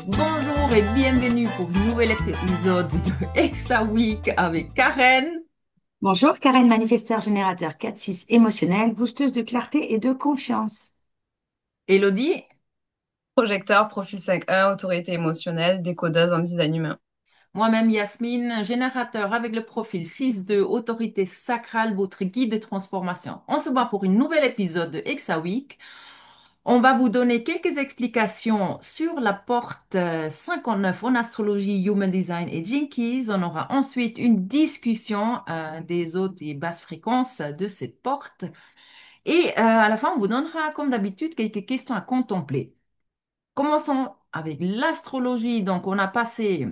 Bonjour et bienvenue pour un nouvel épisode de Exa Week avec Karen. Bonjour, Karen, manifesteur générateur 4-6 émotionnel, boosteuse de clarté et de confiance. Elodie, Projecteur, profil 5.1, autorité émotionnelle, décodeuse en design humain. moi-même Yasmine, générateur avec le profil 6-2, autorité sacrale, votre guide de transformation. On se voit pour un nouvel épisode de Exa Week. On va vous donner quelques explications sur la porte 59 en astrologie, Human Design et Jinkies. On aura ensuite une discussion des hautes et basses fréquences de cette porte. Et à la fin, on vous donnera, comme d'habitude, quelques questions à contempler. Commençons avec l'astrologie. Donc, on a passé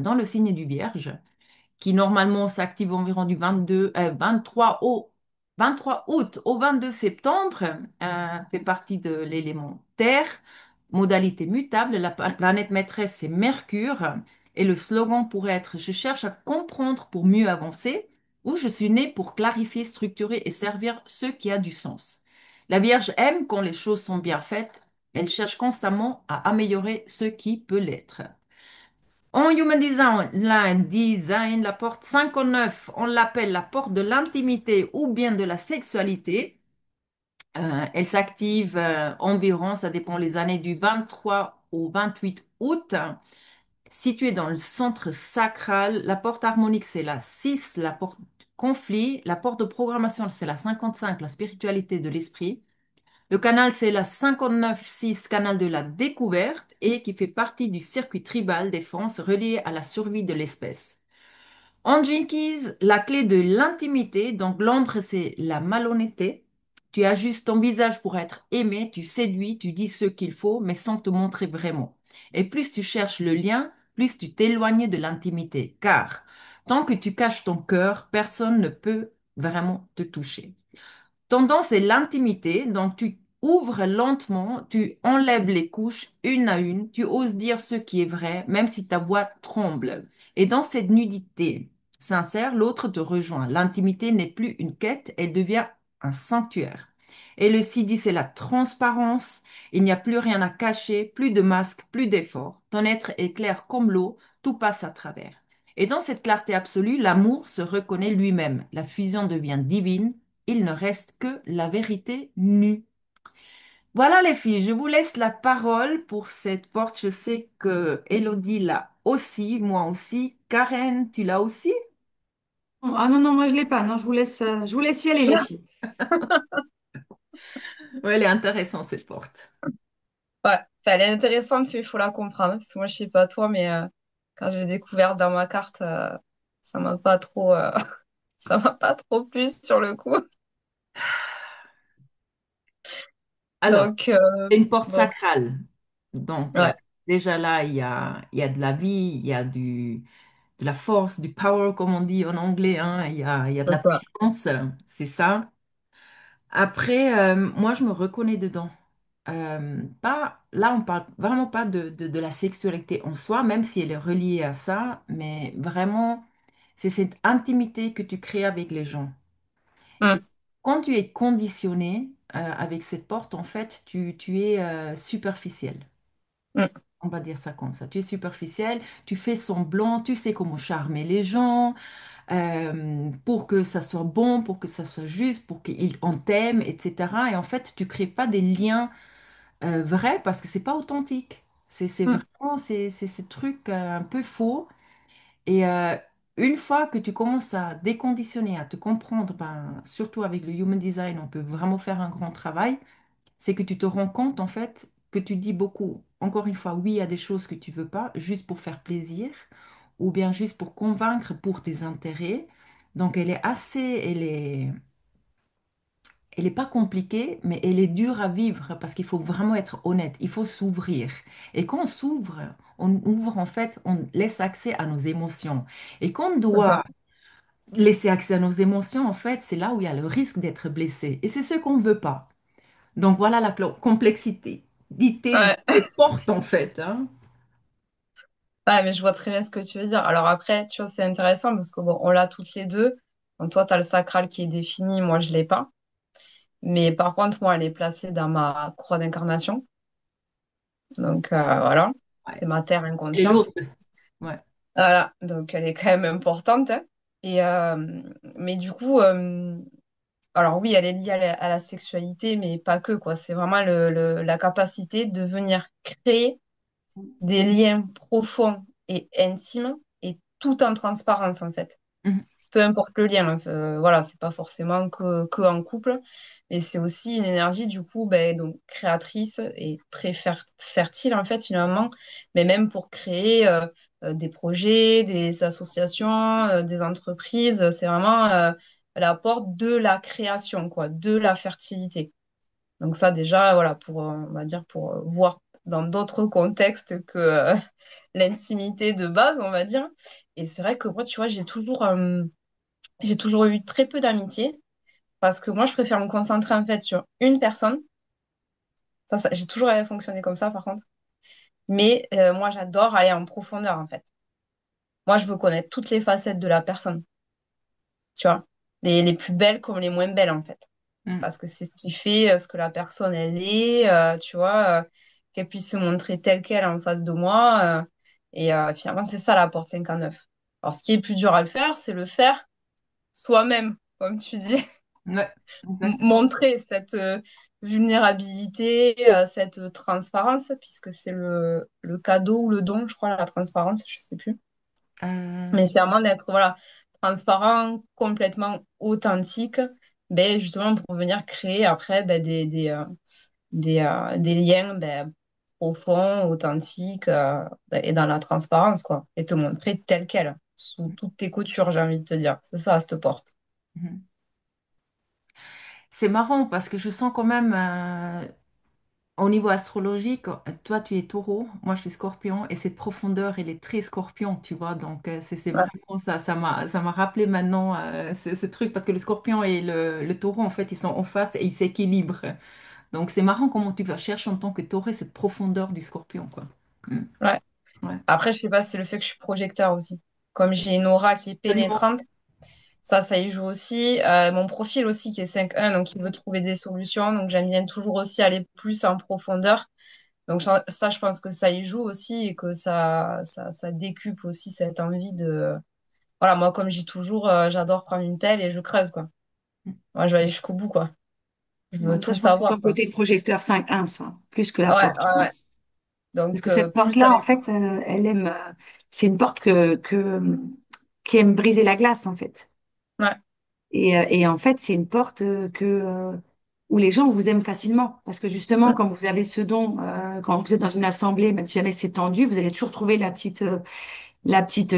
dans le signe du Vierge, qui normalement s'active environ du 23 août au 22 septembre, fait partie de l'élément Terre, modalité mutable. La planète maîtresse, c'est Mercure. Et le slogan pourrait être: Je cherche à comprendre pour mieux avancer, ou Je suis né pour clarifier, structurer et servir ce qui a du sens. La Vierge aime quand les choses sont bien faites. Elle cherche constamment à améliorer ce qui peut l'être. En Human Design, la porte 59, on l'appelle la porte de l'intimité ou bien de la sexualité. Elle s'active environ, ça dépend les années, du 23 au 28 août. Située dans le centre sacral, la porte harmonique, c'est la 6, la porte conflit. La porte de programmation, c'est la 55, la spiritualité de l'esprit. Le canal, c'est la 59-6, canal de la découverte, et qui fait partie du circuit tribal défense relié à la survie de l'espèce. En Jinkies, la clé de l'intimité, donc l'ombre, c'est la malhonnêteté. Tu ajustes ton visage pour être aimé, tu séduis, tu dis ce qu'il faut, mais sans te montrer vraiment. Et plus tu cherches le lien, plus tu t'éloignes de l'intimité, car tant que tu caches ton cœur, personne ne peut vraiment te toucher. Tendance est l'intimité, donc tu ouvres lentement, tu enlèves les couches une à une, tu oses dire ce qui est vrai, même si ta voix tremble. Et dans cette nudité sincère, l'autre te rejoint. L'intimité n'est plus une quête, elle devient un sanctuaire. Et le CD, c'est la transparence. Il n'y a plus rien à cacher, plus de masque, plus d'effort. Ton être est clair comme l'eau, tout passe à travers. Et dans cette clarté absolue, l'amour se reconnaît lui-même. La fusion devient divine, il ne reste que la vérité nue. Voilà les filles, je vous laisse la parole pour cette porte. Je sais que Elodie l'a aussi, moi aussi. Karen, tu l'as aussi? Ah non, non, moi je l'ai pas. Non, je vous laisse y aller, les filles. Ouais, elle est intéressante cette porte. Ouais, enfin, elle est intéressante, mais il faut la comprendre. Parce que moi, je sais pas toi, mais quand j'ai découvert dans ma carte, ça m'a pas trop, ça m'a pas trop plu sur le coup. Alors, Donc, c'est une porte bon, sacrale. Donc, ouais, déjà là, il y a de la vie, il y a de la force, du power, comme on dit en anglais, hein. Il y a de c'est la ça. puissance, c'est ça. Après, moi, je me reconnais dedans. Pas, là, on parle vraiment pas de la sexualité en soi, même si elle est reliée à ça, mais vraiment, c'est cette intimité que tu crées avec les gens. Et Hum, quand tu es conditionné avec cette porte, en fait, tu es superficiel. hum, On va dire ça comme ça. Tu es superficiel, tu fais semblant, tu sais comment charmer les gens, pour que ça soit bon, pour que ça soit juste, pour qu'on t'aime, etc. Et en fait, tu crées pas des liens vrais parce que c'est pas authentique. C'est hum, vraiment c'est ce truc un peu faux. Et une fois que tu commences à déconditionner, à te comprendre, ben, surtout avec le Human Design, on peut vraiment faire un grand travail. C'est que tu te rends compte en fait que tu dis beaucoup, encore une fois, oui à des choses que tu veux pas, juste pour faire plaisir, ou bien juste pour convaincre pour tes intérêts. Donc elle est pas compliquée, mais elle est dure à vivre parce qu'il faut vraiment être honnête, il faut s'ouvrir. Et quand on ouvre en fait, on laisse accès à nos émotions. Et quand on c'est doit ça. laisser accès à nos émotions, en fait, c'est là où il y a le risque d'être blessé. Et c'est ce qu'on ne veut pas. Donc voilà la complexité d'idée Ouais. des portes en fait, hein. Ouais, mais je vois très bien ce que tu veux dire. Alors après, tu vois, c'est intéressant parce que bon, on l'a toutes les deux. Donc toi, tu as le sacral qui est défini, moi, je l'ai pas. Mais par contre, moi, elle est placée dans ma croix d'incarnation. Donc voilà, Ouais. c'est ma terre Et inconsciente. l'autre. Ouais. Voilà, donc elle est quand même importante, hein. Et mais du coup, alors oui, elle est liée à la sexualité, mais pas que, quoi. C'est vraiment la capacité de venir créer des liens profonds et intimes et tout en transparence, en fait. Mhm. Peu importe le lien, hein. Voilà, c'est pas forcément que en couple, mais c'est aussi une énergie, du coup, ben, donc créatrice et très fertile, en fait, finalement, mais même pour créer des projets, des associations, des entreprises. C'est vraiment la porte de la création, quoi, de la fertilité. Donc ça, déjà, voilà, pour, on va dire, pour voir dans d'autres contextes que l'intimité de base, on va dire. Et c'est vrai que moi, tu vois, j'ai toujours eu très peu d'amitié parce que moi, je préfère me concentrer en fait sur une personne. J'ai toujours fonctionné comme ça, par contre. Mais moi, j'adore aller en profondeur, en fait. Moi, je veux connaître toutes les facettes de la personne, tu vois. Les plus belles comme les moins belles, en fait. Mhm. Parce que c'est ce qui fait ce que la personne, elle est, tu vois, qu'elle puisse se montrer telle qu'elle en face de moi. Et finalement, c'est ça la porte 59. Alors, ce qui est plus dur à le faire, c'est le faire soi-même, comme tu dis. Ouais, exactement. Montrer cette vulnérabilité, cette transparence, puisque c'est le cadeau ou le don, je crois, la transparence, je sais plus. Mais C'est- clairement d'être voilà, transparent, complètement authentique, ben, justement pour venir créer après ben, des liens ben, profonds, authentiques et dans la transparence, quoi. Et te montrer tel quel, sous toutes tes coutures, j'ai envie de te dire. C'est ça, cette porte. Mhm. C'est marrant parce que je sens quand même, au niveau astrologique, toi tu es taureau, moi je suis scorpion et cette profondeur elle est très scorpion, tu vois. Donc c'est Ouais, vraiment ça, ça m'a rappelé maintenant ce truc parce que le scorpion et le taureau en fait ils sont en face et ils s'équilibrent. Donc c'est marrant comment tu vas chercher en tant que taureau cette profondeur du scorpion, quoi. Mm. ouais. Ouais. Après, je sais pas si c'est le fait que je suis projecteur aussi. Comme j'ai une aura qui est Absolument. pénétrante, ça y joue aussi. Mon profil aussi qui est 5-1, donc il veut trouver des solutions. Donc j'aime bien toujours aussi aller plus en profondeur. Donc ça, je pense que ça y joue aussi et que ça décuple aussi cette envie de... Voilà, moi, comme je dis toujours, j'adore prendre une pelle et je creuse, quoi. Moi, je vais aller jusqu'au bout, quoi. Je veux Donc ça, tout je pense que c'est savoir, ton quoi. côté projecteur 5-1, ça, plus que la Ouais, porte, je ouais, ouais. pense. Parce Donc, que cette plus porte-là, en avec... fait, elle aime, c'est une porte qui aime briser la glace, en fait. Ouais, Et en fait, c'est une porte où les gens vous aiment facilement. Parce que justement, quand vous avez ce don, quand vous êtes dans une assemblée, même si jamais c'est tendu, vous allez toujours trouver la petite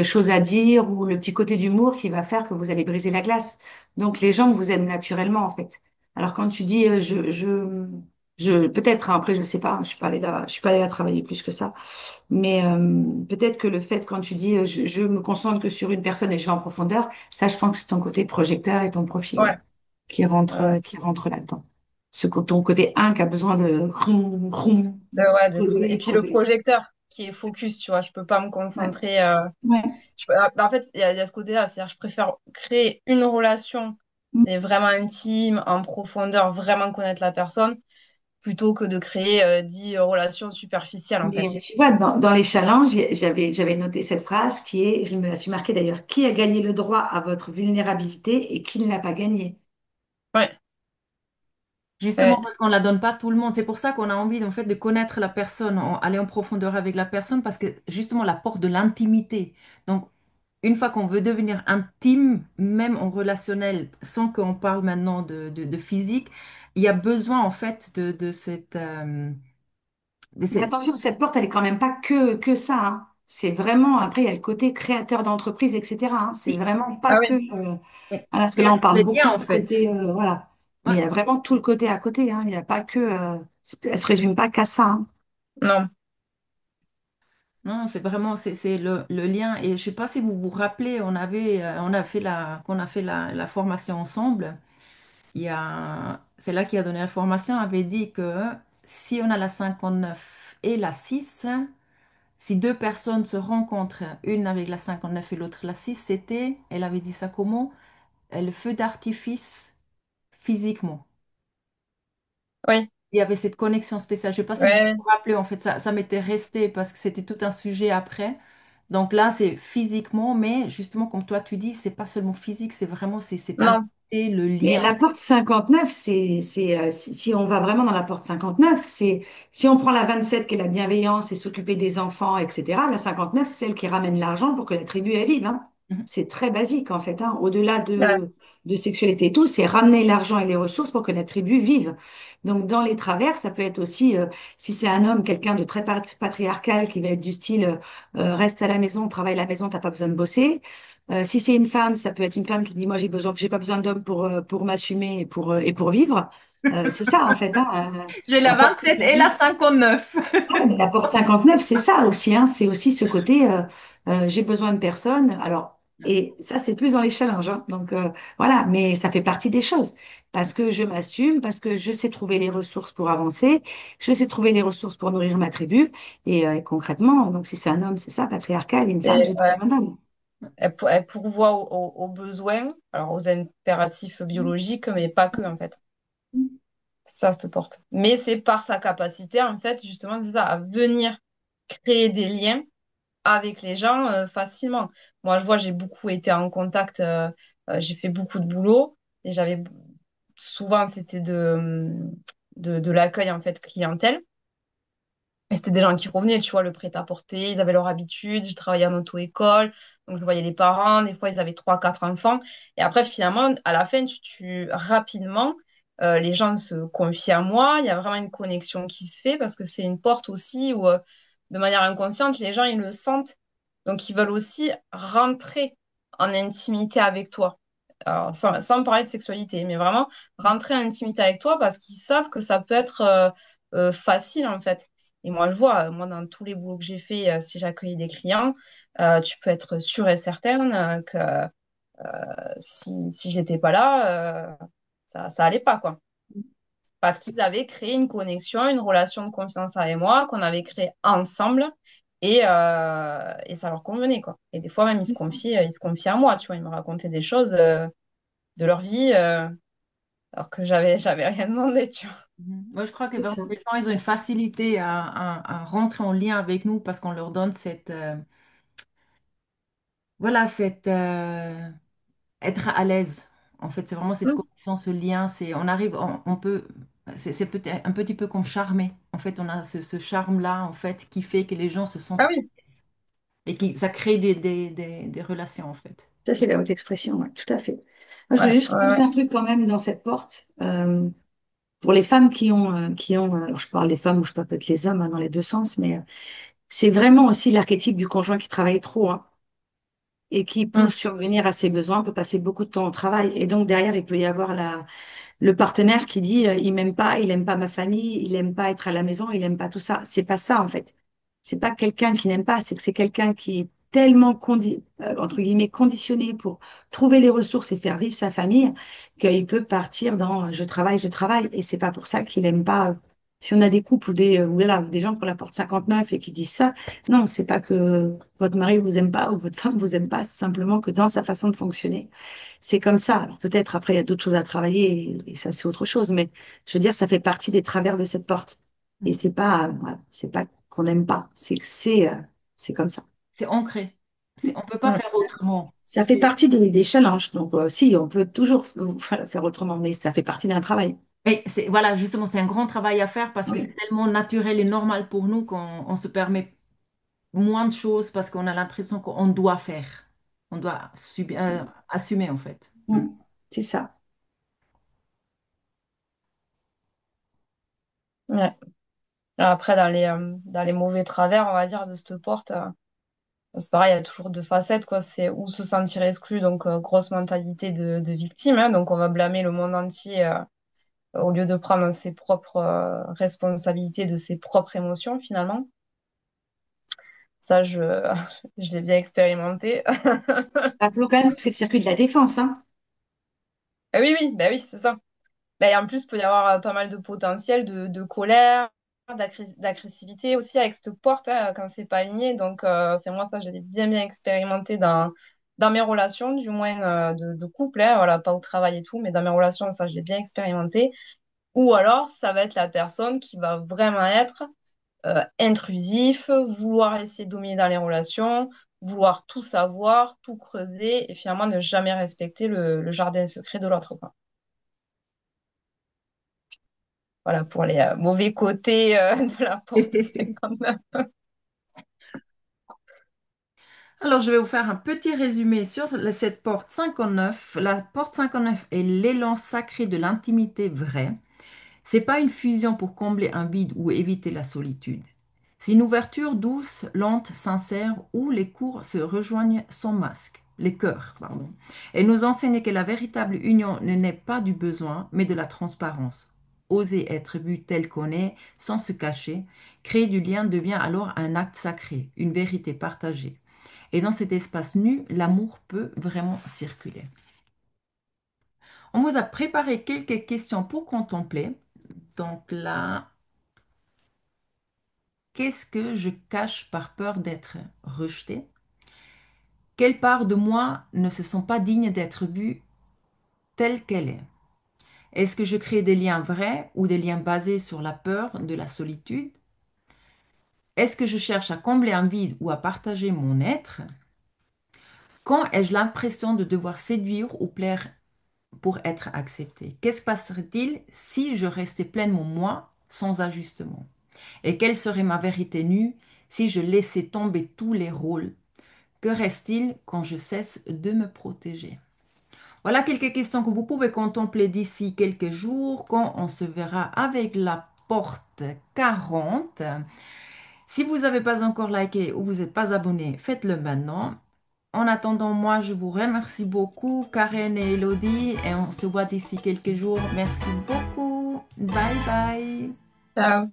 chose à dire ou le petit côté d'humour qui va faire que vous allez briser la glace. Donc, les gens vous aiment naturellement, en fait. Alors, quand tu dis, peut-être, hein, après, je sais pas, hein, je suis pas allée là travailler plus que ça. Mais peut-être que le fait, quand tu dis je me concentre que sur une personne et je vais en profondeur, ça, je pense que c'est ton côté projecteur et ton profil, ouais, ouais. Ouais. qui rentre là-dedans. Ton côté 1 qui a besoin de Ouais, et creuser, puis le creuser. projecteur qui est focus, tu vois, je peux pas me Ouais, concentrer. ouais. En fait, il y a ce côté-là, c'est-à-dire je préfère créer une relation mais vraiment intime, en profondeur, vraiment connaître la personne, plutôt que de créer 10 relations superficielles, en fait. Mais tu vois, dans les challenges, j'avais noté cette phrase qui est, je me la suis marquée d'ailleurs, qui a gagné le droit à votre vulnérabilité et qui ne l'a pas gagné? Ouais, Justement ouais, parce qu'on ne la donne pas à tout le monde. C'est pour ça qu'on a envie en fait de connaître la personne, aller en profondeur avec la personne parce que justement la porte de l'intimité. Donc une fois qu'on veut devenir intime, même en relationnel, sans qu'on parle maintenant de physique, il y a besoin en fait de Mais cette... attention, cette porte, elle est quand même pas que ça, hein. C'est vraiment, après, il y a le côté créateur d'entreprise, etc., hein. C'est Oui. vraiment pas Ah que, oui, voilà, parce que là, créer on parle des beaucoup liens en du fait. côté, voilà. Mais Ouais. il y a vraiment tout le côté à côté, hein. Il n'y a pas que, elle se résume pas qu'à ça, hein. non, Non, c'est vraiment c'est le lien. Et je sais pas si vous vous rappelez, on a fait qu'on a fait la formation ensemble. C'est là qui a donné la formation, avait dit que si on a la 59 et la 6, si deux personnes se rencontrent, une avec la 59 et l'autre la 6, c'était, elle avait dit ça comment? Le feu d'artifice physiquement. oui, il y avait cette connexion spéciale. Je ne sais pas si vous Ouais, vous rappelez, en fait, ça m'était resté parce que c'était tout un sujet après. Donc là, c'est physiquement, mais justement, comme toi, tu dis, c'est pas seulement physique, c'est vraiment c'est cette non, amitié, le Mais lien. la porte 59, si on va vraiment dans la porte 59, si on prend la 27 qui est la bienveillance et s'occuper des enfants, etc., la 59, c'est celle qui ramène l'argent pour que la tribu elle vive, hein. Mhm. C'est très basique en fait, hein. Au-delà ouais, de sexualité et tout, c'est ramener l'argent et les ressources pour que la tribu vive. Donc dans les travers, ça peut être aussi, si c'est un homme, quelqu'un de très patriarcal qui va être du style reste à la maison, travaille à la maison, t'as pas besoin de bosser. Si c'est une femme, ça peut être une femme qui dit, moi, j'ai pas besoin d'homme pour m'assumer et pour vivre. C'est ça, en fait, hein, J'ai la la porte 27 et la 59. ouais, mais la porte 59, c'est ça aussi, hein, c'est aussi ce côté, j'ai besoin de personne. Alors, et ça, c'est plus dans les challenges, hein, donc, voilà, mais ça fait partie des choses. Parce que je m'assume, parce que je sais trouver les ressources pour avancer, je sais trouver les ressources pour nourrir ma tribu. Et concrètement, donc, si c'est un homme, c'est ça, patriarcal, une femme, et, j'ai pas ouais. besoin d'homme. Elle pourvoit aux besoins, alors aux impératifs biologiques, mais pas que, en fait. C'est ça, cette porte. Mais c'est par sa capacité, en fait, justement, c'est ça, à venir créer des liens avec les gens facilement. Moi, je vois, j'ai beaucoup été en contact, j'ai fait beaucoup de boulot et souvent, c'était de l'accueil, en fait, clientèle. Et c'était des gens qui revenaient, tu vois, le prêt-à-porter, ils avaient leur habitude, je travaillais en auto-école, donc je voyais les parents, des fois ils avaient trois, quatre enfants. Et après, finalement, à la fin, rapidement, les gens se confient à moi, il y a vraiment une connexion qui se fait parce que c'est une porte aussi où, de manière inconsciente, les gens, ils le sentent. Donc, ils veulent aussi rentrer en intimité avec toi. Alors, sans parler de sexualité, mais vraiment rentrer en intimité avec toi parce qu'ils savent que ça peut être facile, en fait. Et moi, je vois, moi, dans tous les boulots que j'ai fait, si j'accueille des clients, tu peux être sûre et certaine que si j'étais pas là, ça allait pas, quoi. Parce qu'ils avaient créé une connexion, une relation de confiance avec moi, qu'on avait créée ensemble, et ça leur convenait, quoi. Et des fois, même, ils se confiaient à moi, tu vois, ils me racontaient des choses de leur vie, alors que j'avais rien demandé, tu vois. Mhm. Moi, je crois que C'est vraiment, ça. les gens, ils ont une facilité à rentrer en lien avec nous parce qu'on leur donne cette, voilà, cette, être à l'aise. En fait, c'est vraiment cette Mm. connexion, ce lien. On arrive, on peut, c'est peut-être un petit peu comme charmer. En fait, on a ce charme-là, en fait, qui fait que les gens se sentent Ah à oui, l'aise et qui, ça crée des relations, en fait. Ça, c'est la haute expression, ouais, tout à fait. Moi, je ouais, voulais juste ouais, rajouter ouais. un truc quand même dans cette porte. Pour les femmes alors je parle des femmes ou je peux peut-être les hommes hein, dans les deux sens, mais c'est vraiment aussi l'archétype du conjoint qui travaille trop, hein, et qui, pour Mm. survenir à ses besoins, peut passer beaucoup de temps au travail. Et donc, derrière, il peut y avoir le partenaire qui dit il aime pas ma famille, il aime pas être à la maison, il aime pas tout ça. C'est pas ça en fait. C'est pas quelqu'un qui n'aime pas, c'est que c'est quelqu'un qui est tellement entre guillemets conditionné pour trouver les ressources et faire vivre sa famille qu'il peut partir dans je travaille et c'est pas pour ça qu'il aime pas. Si on a des couples ou voilà, des gens qui ont la porte 59 et qui disent ça, non, c'est pas que votre mari vous aime pas ou votre femme vous aime pas, c'est simplement que dans sa façon de fonctionner, c'est comme ça. Alors peut-être après, il y a d'autres choses à travailler et ça, c'est autre chose. Mais je veux dire, ça fait partie des travers de cette porte. Et voilà, c'est pas qu'on n'aime pas, c'est que c'est comme ça. C'est ancré. On ne peut pas Mm. faire autrement. Ça fait partie des challenges. Donc, si, on peut toujours faire autrement, mais ça fait partie d'un travail. Mais voilà, justement, c'est un grand travail à faire parce que c'est Oui. tellement naturel et normal pour nous qu'on se permet moins de choses parce qu'on a l'impression qu'on doit faire. On doit assumer, en fait. Mm. Mm. C'est ça. Ouais. Alors après, dans les mauvais travers, on va dire, de cette porte, c'est pareil, il y a toujours deux facettes, quoi. C'est ou se sentir exclu, donc grosse mentalité de victime, hein, donc on va blâmer le monde entier au lieu de prendre ses propres responsabilités de ses propres émotions, finalement. Ça, je l'ai bien expérimenté. Rappelons quand même que c'est le circuit de la défense, hein. Ah oui, oui, bah oui, c'est ça. Bah, et en plus, il peut y avoir pas mal de potentiel de colère, d'agressivité aussi avec cette porte hein, quand c'est pas aligné. Donc, enfin, moi, ça, je l'ai bien, bien expérimenté dans mes relations, du moins de couple, hein, voilà, pas au travail et tout, mais dans mes relations, ça, je l'ai bien expérimenté. Ou alors, ça va être la personne qui va vraiment être intrusif, vouloir essayer de dominer dans les relations, vouloir tout savoir, tout creuser et finalement ne jamais respecter le jardin secret de l'autre, quoi. Voilà pour les mauvais côtés de la porte 59. Alors, je vais vous faire un petit résumé sur cette porte 59. La porte 59 est l'élan sacré de l'intimité vraie. C'est pas une fusion pour combler un vide ou éviter la solitude. C'est une ouverture douce, lente, sincère, où les cours se rejoignent sans masque, les cœurs, pardon. Elle nous enseigne que la véritable union ne naît pas du besoin, mais de la transparence. Oser être vu tel qu'on est, sans se cacher, créer du lien devient alors un acte sacré, une vérité partagée. Et dans cet espace nu, l'amour peut vraiment circuler. On vous a préparé quelques questions pour contempler. Donc là, qu'est-ce que je cache par peur d'être rejeté? Quelle part de moi ne se sent pas digne d'être vue telle qu'elle est? Est-ce que je crée des liens vrais ou des liens basés sur la peur de la solitude? Est-ce que je cherche à combler un vide ou à partager mon être? Quand ai-je l'impression de devoir séduire ou plaire pour être accepté? Qu'est-ce passerait-il si je restais pleinement moi sans ajustement? Et quelle serait ma vérité nue si je laissais tomber tous les rôles? Que reste-t-il quand je cesse de me protéger? Voilà quelques questions que vous pouvez contempler d'ici quelques jours quand on se verra avec la porte 40. Si vous n'avez pas encore liké ou vous n'êtes pas abonné, faites-le maintenant. En attendant, moi, je vous remercie beaucoup, Karen et Elodie, et on se voit d'ici quelques jours. Merci beaucoup. Bye bye. Ciao.